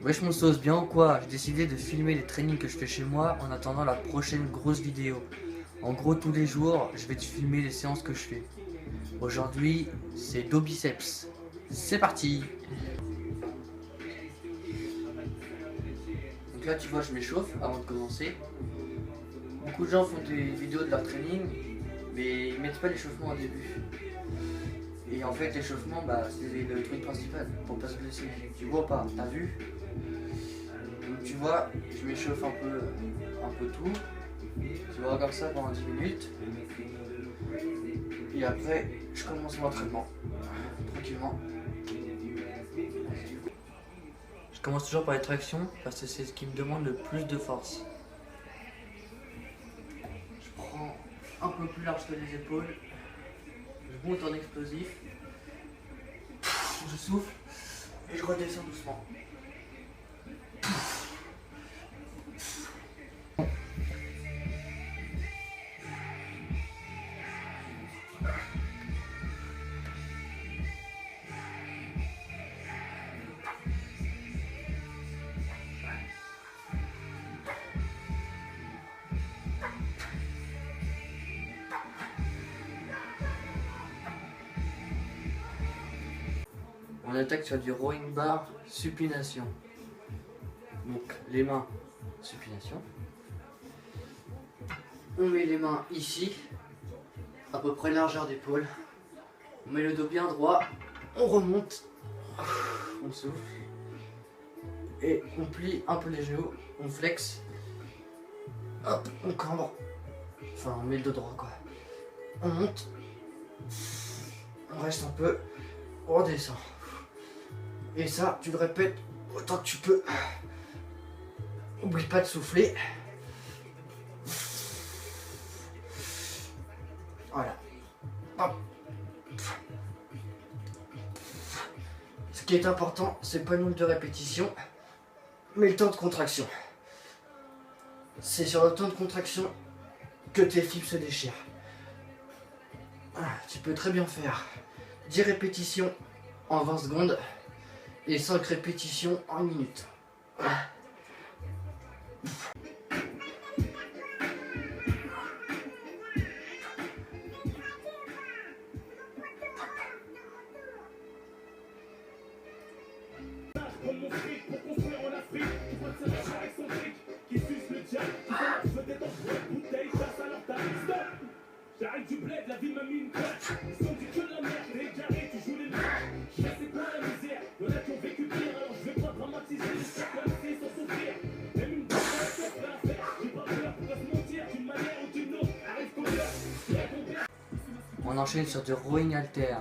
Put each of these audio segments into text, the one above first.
Wesh mon sauce, bien ou quoi? J'ai décidé de filmer les trainings que je fais chez moi en attendant la prochaine grosse vidéo. En gros, tous les jours, je vais te filmer les séances que je fais. Aujourd'hui, c'est dos biceps. C'est parti! Donc là, tu vois, je m'échauffe avant de commencer. Beaucoup de gens font des vidéos de leur training, mais ils mettent pas l'échauffement au début. Et en fait, l'échauffement, c'est le truc principal pour pas se blesser. Tu vois pas? T'as vu? Donc tu vois, je m'échauffe un peu tout. Tu vois comme ça pendant 10 minutes. Et après, je commence l'entraînement. Tranquillement. Je commence toujours par les tractions parce que c'est ce qui me demande le plus de force. Je prends un peu plus large que les épaules. Je monte en explosif. Je souffle et je redescends doucement. On attaque sur du rowing bar supination. Donc les mains, supination. On met les mains ici, à peu près largeur d'épaule. On met le dos bien droit, on remonte, on souffle. Et on plie un peu les genoux, on flexe. Hop, on cambre. Enfin, on met le dos droit quoi. On monte. On reste un peu, on redescend. Et ça, tu le répètes autant que tu peux. Oublie pas de souffler. Voilà. Hop. Ce qui est important, c'est pas le nombre de répétitions, mais le temps de contraction. C'est sur le temps de contraction que tes fibres se déchirent. Tu peux très bien faire 10 répétitions en 20 secondes et 5 répétitions en 1 minute. J'arrive du bled, la vie m'a mis une claque. Ils sont dit que de la merde, t'es carré, tu joues les mecs. Je sais c'est quoi la misère, y'en a qui ont vécu pire, alors je vais pas dramatiser, chacun sait sans souffrir. Même une bonne chose à faire, j'ai pas peur pour se mentir, d'une manière ou d'une autre, arrive qu'on meurt. On enchaîne sur du rowing halter.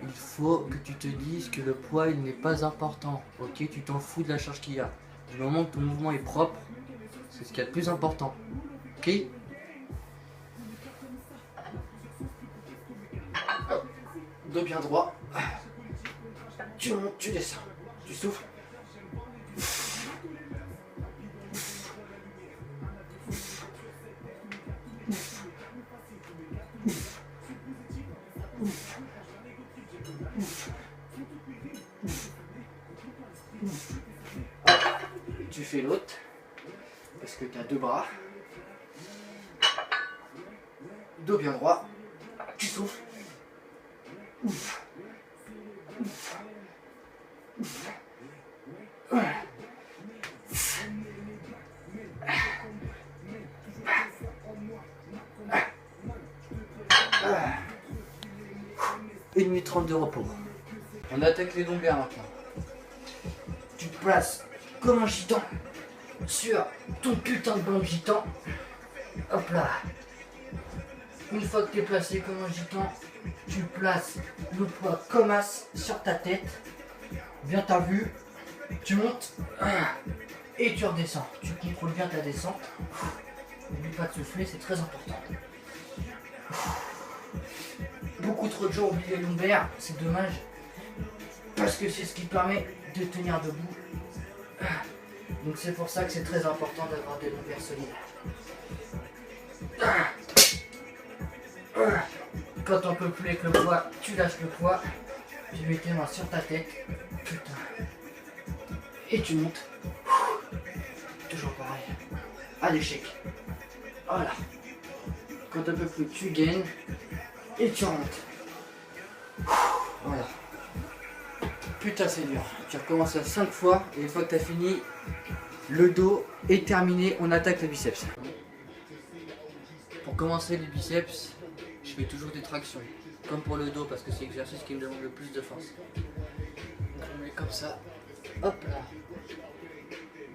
Il faut que tu te dises que le poids il n'est pas important, ok? Tu t'en fous de la charge qu'il y a. Du moment que ton mouvement est propre, c'est ce qu'il y a de plus important, ok? Dos bien droit. Tu montes, tu descends. Tu souffles. Tu fais l'autre. Parce que tu as 2 bras. Dos bien droit. Tu souffles. Ouf. Ouf. Ouf. Une minute 30 de repos. On attaque les lombaires maintenant. Tu te places comme un gitan sur ton putain de banc de gitan. Hop là. Une fois que tu es placé comme un gitan, tu places le poids comme as sur ta tête. Bien t'as vu. Tu montes et tu redescends. Tu contrôles bien ta descente. N'oublie pas de souffler, c'est très important. Beaucoup trop de gens oublient les lombaires, c'est dommage. Parce que c'est ce qui permet de tenir debout. Donc c'est pour ça que c'est très important d'avoir des lombaires solides. Quand on peut plus avec le poids, tu lâches le poids, tu mets tes mains sur ta tête, putain. Et tu montes. Toujours pareil. À l'échec. Voilà. Quand un peu plus, tu gaines. Et tu remontes. Voilà. Putain, c'est dur. Tu recommences à 5 fois. Et une fois que tu as fini, le dos est terminé. On attaque le biceps. Pour commencer les biceps, je fais toujours des tractions. Comme pour le dos, parce que c'est l'exercice qui me demande le plus de force. On met comme ça. Hop là.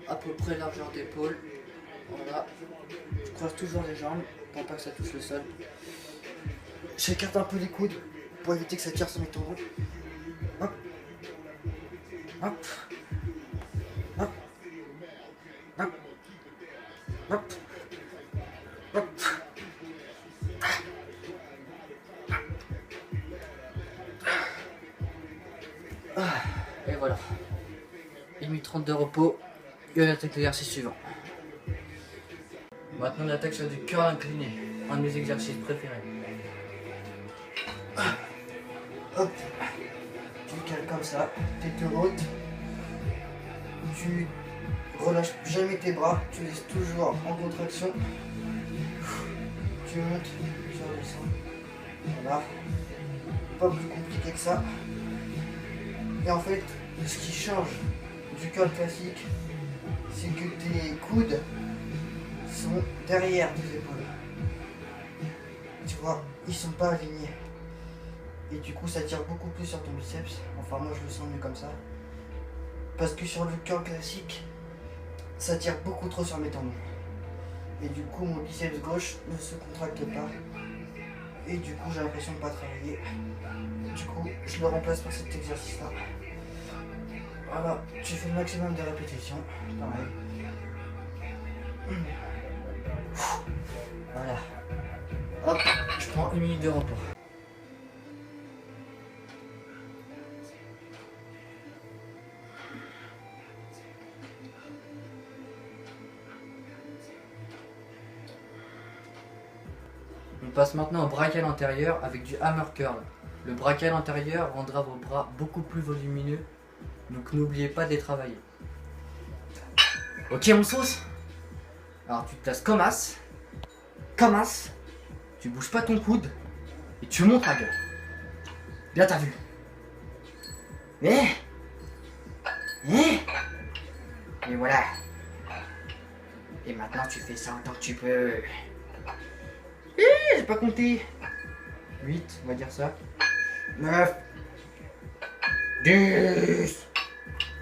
À peu près largeur d'épaule. Voilà. Je croise toujours les jambes pour pas que ça touche le sol. J'écarte un peu les coudes pour éviter que ça tire sur mes tendons. Hop. Hop. Hop. Hop. Hop. Hop. Et voilà. 1 minute 30 de repos. Et on attaque l'exercice suivant. Maintenant on attaque sur du curl incliné. Un de mes exercices préférés. Hop. Tu cales comme ça. Tête haute. Tu relâches jamais tes bras. Tu laisses toujours en contraction. Tu montes. Tu redescends. Voilà. Pas plus compliqué que ça. Et en fait, ce qui change du curl classique, c'est que tes coudes sont derrière tes épaules. Tu vois, ils sont pas alignés. Et du coup, ça tire beaucoup plus sur ton biceps. Enfin, moi, je le sens mieux comme ça. Parce que sur le curl classique, ça tire beaucoup trop sur mes tendons. Et du coup, mon biceps gauche ne se contracte pas. Et du coup, j'ai l'impression de ne pas travailler. Du coup, je le remplace par cet exercice-là. Voilà, tu fais le maximum de répétitions. Pareil. Voilà. Hop, je prends 1 minute de repos. On passe maintenant au brachial antérieur avec du hammer curl. Le brachial antérieur rendra vos bras beaucoup plus volumineux, donc n'oubliez pas de les travailler. Ok mon sauce. Alors tu te places comme as, tu bouges pas ton coude et tu montes la gueule. Bien t'as vu. Et voilà. Et maintenant tu fais ça autant que tu peux. J'ai pas compté. 8, on va dire ça. 9, 10.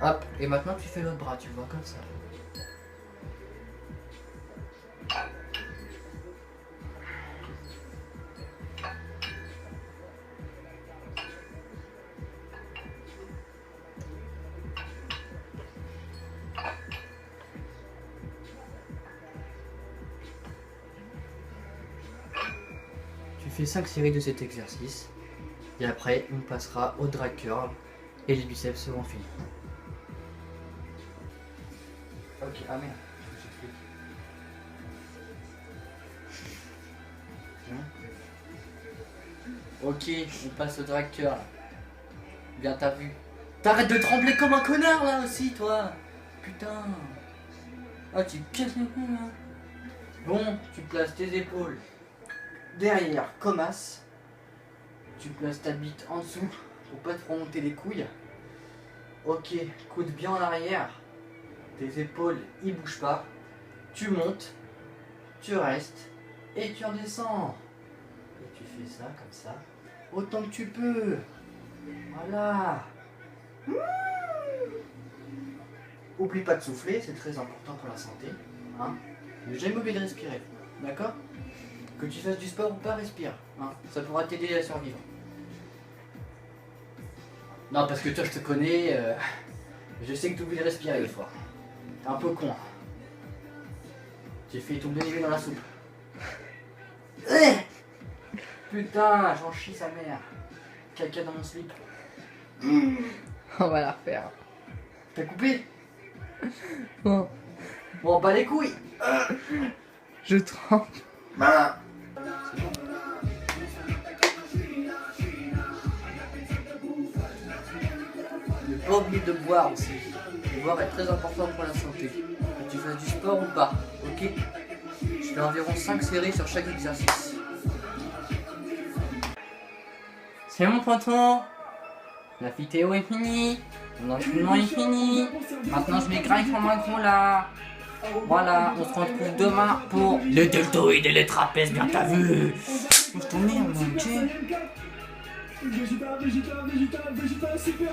Hop, et maintenant tu fais l'autre bras, tu vois, comme ça. Tu fais 5 séries de cet exercice. Et après, on passera au drag curl et les biceps seront finis. Ok, ah merde, ok, on passe au drag curl. Bien t'as vu. T'arrêtes de trembler comme un connard là aussi, toi. Putain. Ah, tu casses les couilles là. Bon, tu places tes épaules derrière comme as. Tu places ta bite en dessous pour pas te faire monter les couilles. Ok, coude bien en arrière. Tes épaules, ils bougent pas. Tu montes, tu restes et tu redescends. Et tu fais ça comme ça, autant que tu peux. Voilà. Oublie pas de souffler, c'est très important pour la santé. Hein, ne jamais oublier de respirer. D'accord? Que tu fasses du sport ou pas, respire. Hein, ça pourra t'aider à survivre. Non, parce que toi, je te connais. Je sais que tu oublies de respirer des fois. T'es un peu con. J'ai fait tomber les yeux dans la soupe. Putain, j'en chie sa mère. Caca dans mon slip. On va la refaire. T'as coupé? Bon, Bon, pas les couilles. je trempe. Bah. Ne pas oublier de boire aussi. pouvoir est très important pour la santé. Que tu fasses du sport ou pas, ok? Je fais environ 5 séries sur chaque exercice. C'est bon, poton. La vidéo est finie. Mon entraînement est fini. Maintenant, je vais grind sur ma gros là. Voilà, on se retrouve demain pour les deltoïdes et les trapèzes, bien t'as vu. Je t'emmerde, ok? Végétal, super,